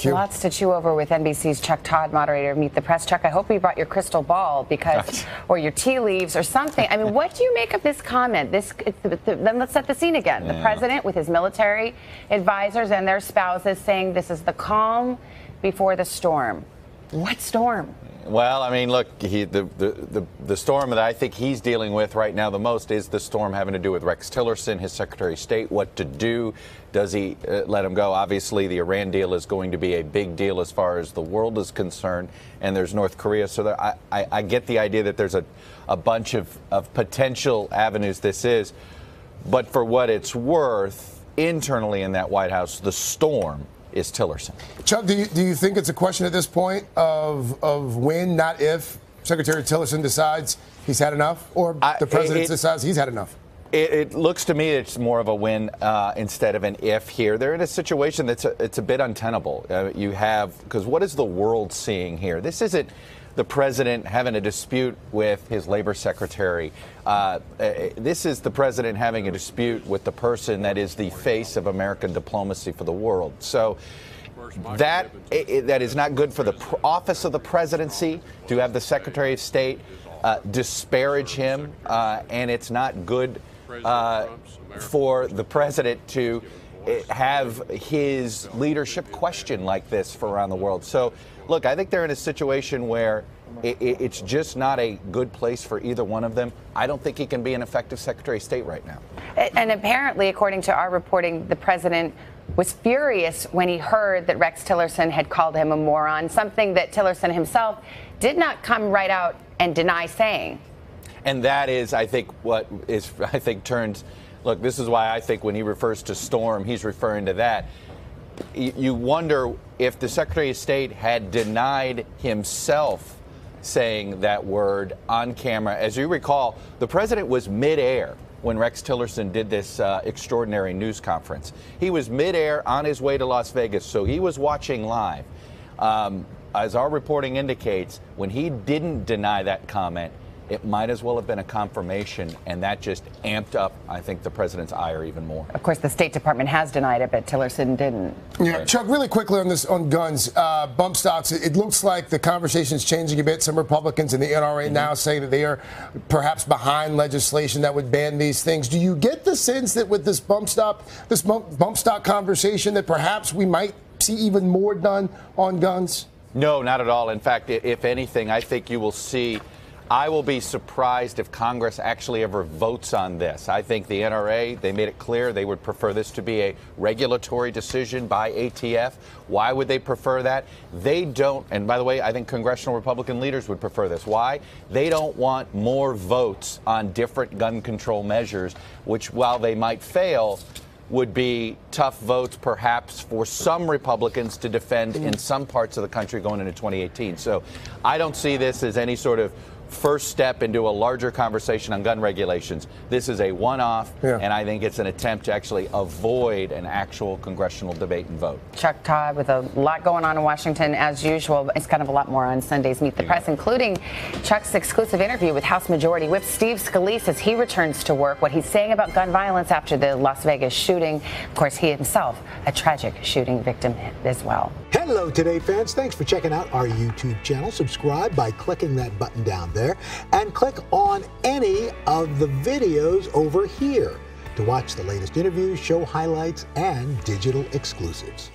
Q. Lots to chew over with NBC's Chuck Todd, moderator of Meet the Press. Chuck, I hope you brought your crystal ball or your tea leaves or something. I mean, what do you make of this comment? Then let's set the scene again. The president with his military advisors and their spouses saying this is the calm before the storm. What storm? Well, I mean, look, the storm that I think he's dealing with right now the most is the storm having to do with Rex Tillerson, his Secretary of State. What to do? Does he let him go? Obviously, the Iran deal is going to be a big deal as far as the world is concerned, and there's North Korea. So I get the idea that there's a bunch of potential avenues this is. But for what it's worth, internally in that White House, the storm is Tillerson. Chuck, do you think it's a question at this point of when, not if, Secretary Tillerson decides he's had enough, or the president decides he's had enough? It looks to me it's more of a when instead of an if here. They're in a situation it's a bit untenable. You have, because what is the world seeing here? This isn't the president having a dispute with his labor secretary. This is the president having a dispute with the person that is the face of American diplomacy for the world. So that is not good for the office of the presidency to have the Secretary of State disparage him, and it's not good for the president to have his leadership questioned like this for around the world. So, look, I think they're in a situation where it's just not a good place for either one of them. I don't think he can be an effective Secretary of State right now. And apparently, according to our reporting, the president was furious when he heard that Rex Tillerson had called him a moron, something that Tillerson himself did not come right out and deny saying. And that is, I think, turns. Look, this is why I think when he refers to storm, he's referring to that. You wonder if the Secretary of State had denied himself saying that word on camera. As you recall, the president was midair when Rex Tillerson did this extraordinary news conference. He was midair on his way to Las Vegas, so he was watching live. As our reporting indicates, when he didn't deny that comment, it might as well have been a confirmation, and that just amped up, I think, the president's ire even more. Of course, the State Department has denied it, but Tillerson didn't. Yeah, right. Chuck, really quickly on this, on guns, bump stocks, it looks like the conversation is changing a bit. Some Republicans in the NRA now saying that they are perhaps behind legislation that would ban these things. Do you get the sense that with this bump stock conversation that perhaps we might see even more done on guns? No, not at all. In fact, if anything, I think you will see. I will be surprised if Congress actually ever votes on this. I think the NRA, they made it clear they would prefer this to be a regulatory decision by ATF. Why would they prefer that? They don't, and by the way, I think congressional Republican leaders would prefer this. Why? They don't want more votes on different gun control measures, which, while they might fail, would be tough votes perhaps for some Republicans to defend in some parts of the country going into 2018. So I don't see this as any sort of first step into a larger conversation on gun regulations. This is a one-off, and I think it's an attempt to actually avoid an actual congressional debate and vote. Chuck Todd with a lot going on in Washington as usual. It's kind of a lot more on Sunday's Meet the Press, including Chuck's exclusive interview with House Majority Whip Steve Scalise as he returns to work, what he's saying about gun violence after the Las Vegas shooting. Of course, he himself, a tragic shooting victim as well. Hello, Today fans. Thanks for checking out our YouTube channel. Subscribe by clicking that button down there and click on any of the videos over here to watch the latest interviews, show highlights, and digital exclusives.